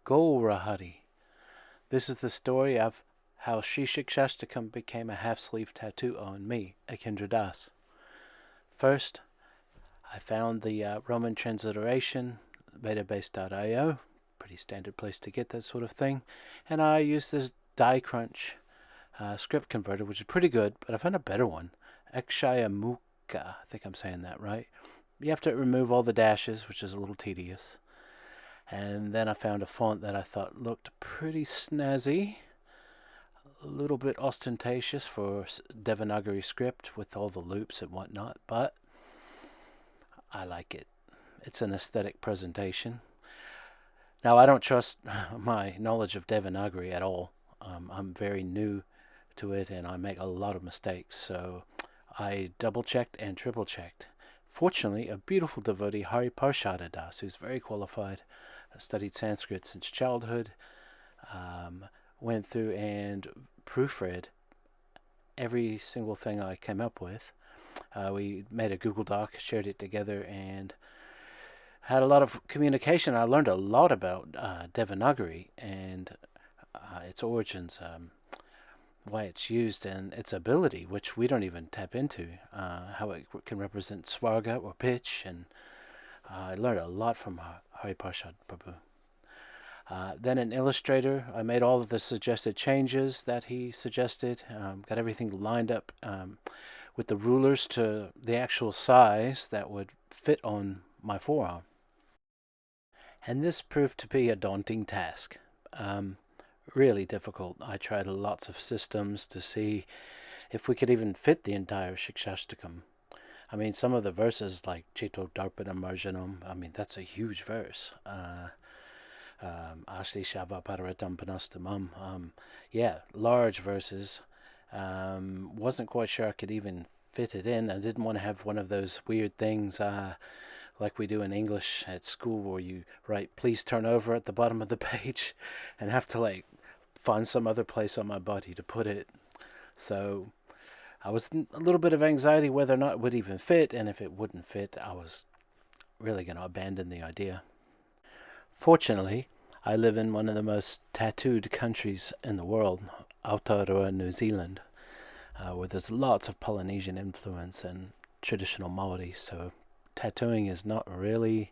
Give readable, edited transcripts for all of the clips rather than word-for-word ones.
Gaurahari. This is the story of how Śṛī Śikṣāṣṭakam became a half-sleeve tattoo on me, Ekendra dāsa. First, I found the Roman transliteration, database.io, pretty standard place to get that sort of thing, and I used this die crunch script converter, which is pretty good, but I found a better one, Ekshaya, I think I'm saying that right. You have to remove all the dashes, which is a little tedious. And then I found a font that I thought looked pretty snazzy, a little bit ostentatious for Devanagari script with all the loops and whatnot, but I like it. It's an aesthetic presentation. Now, I don't trust my knowledge of Devanagari at all. I'm very new to it and I make a lot of mistakes, so I double-checked and triple-checked. Fortunately, a beautiful devotee, Hari Parshada Das, who's very qualified, studied Sanskrit since childhood, went through and proofread every single thing I came up with. We made a Google Doc, shared it together, and had a lot of communication. I learned a lot about Devanagari and its origins, why it's used, and its ability, which we don't even tap into, how it can represent svarga or pitch, and I learned a lot from Hari Parshad Prabhu. Then in Illustrator, I made all of the suggested changes that he suggested, got everything lined up with the rulers to the actual size that would fit on my forearm. And this proved to be a daunting task. Really difficult. I tried lots of systems to see if we could even fit the entire Śikṣāṣṭakam. I mean, some of the verses like Cheto Darpana Marjanam, I mean, that's a huge verse. Ashli Shava Pararatam Panastamam. Yeah, large verses. Wasn't quite sure I could even fit it in. I didn't want to have one of those weird things like we do in English at school where you write please turn over at the bottom of the page and have to like find some other place on my body to put it. So I was in a little bit of anxiety whether or not it would even fit, and if it wouldn't fit, I was really going to abandon the idea. Fortunately, I live in one of the most tattooed countries in the world, Aotearoa, New Zealand, where there's lots of Polynesian influence and traditional Māori, so tattooing is not really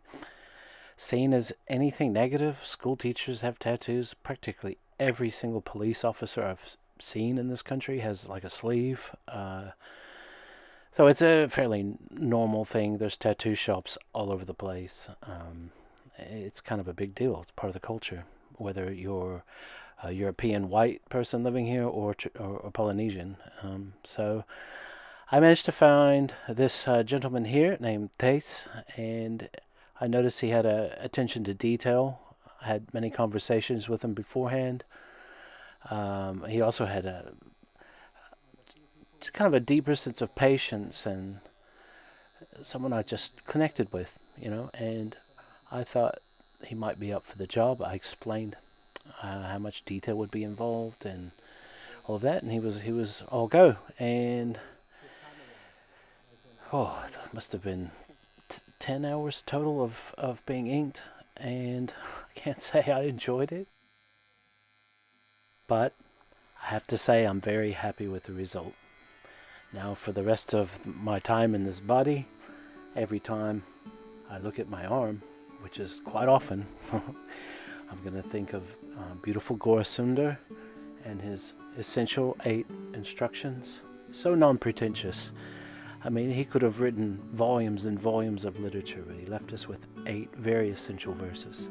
seen as anything negative. School teachers have tattoos. Practically every single police officer I've seen in this country has like a sleeve. So it's a fairly normal thing. There's tattoo shops all over the place. It's kind of a big deal. It's part of the culture, whether you're a European white person living here or Polynesian. So I managed to find this gentleman here named Tace, and I noticed he had a attention to detail. I had many conversations with him beforehand. He also had kind of a deeper sense of patience and someone I just connected with, and I thought he might be up for the job. I explained how much detail would be involved and all of that, and he was all go. And it must have been 10 hours total of being inked, and I can't say I enjoyed it, but I have to say I'm very happy with the result. Now for the rest of my time in this body, every time I look at my arm, which is quite often, I'm going to think of beautiful Gaurasundar and his essential 8 instructions. So non-pretentious. I mean, he could have written volumes and volumes of literature, but he left us with 8 very essential verses.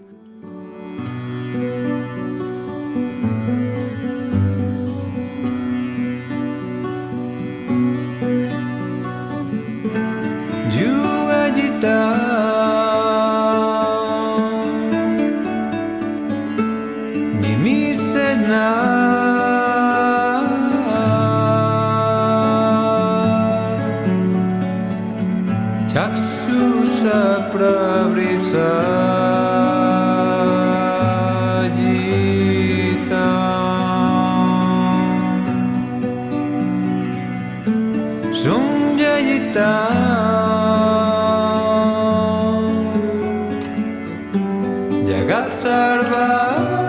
Chaksusa pravrisa jita Sunjayita Jagat sarva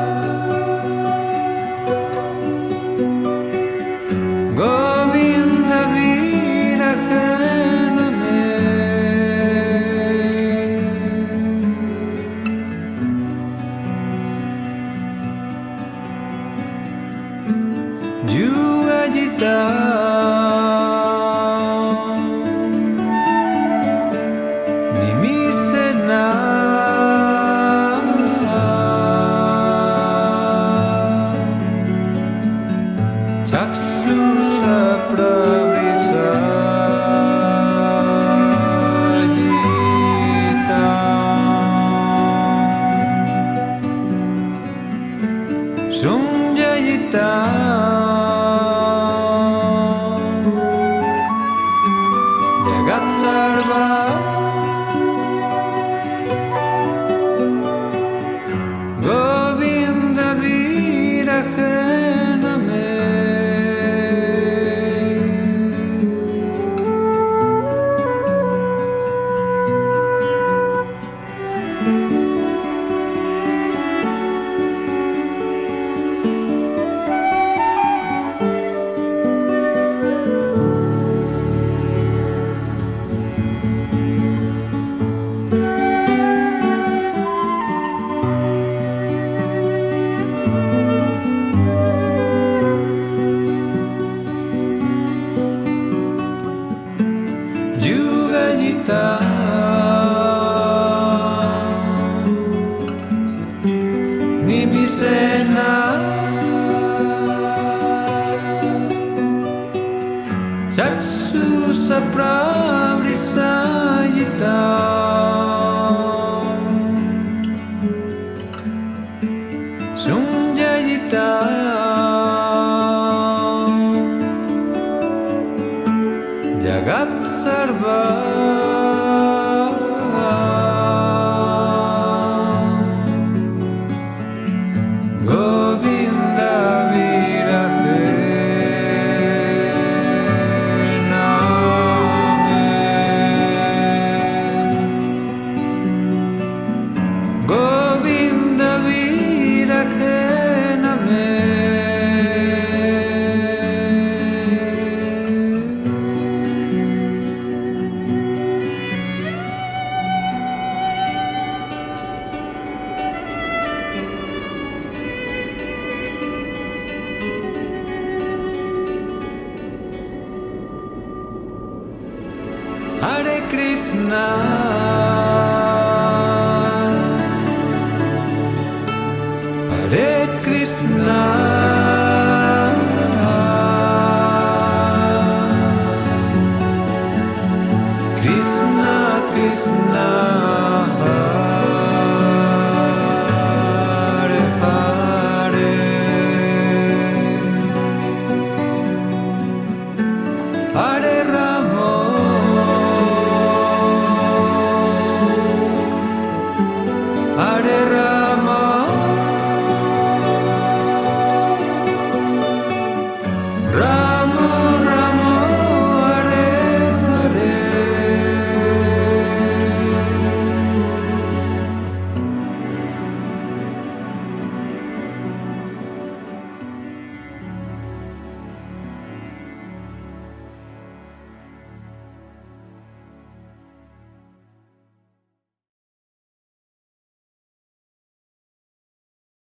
Hare Krishna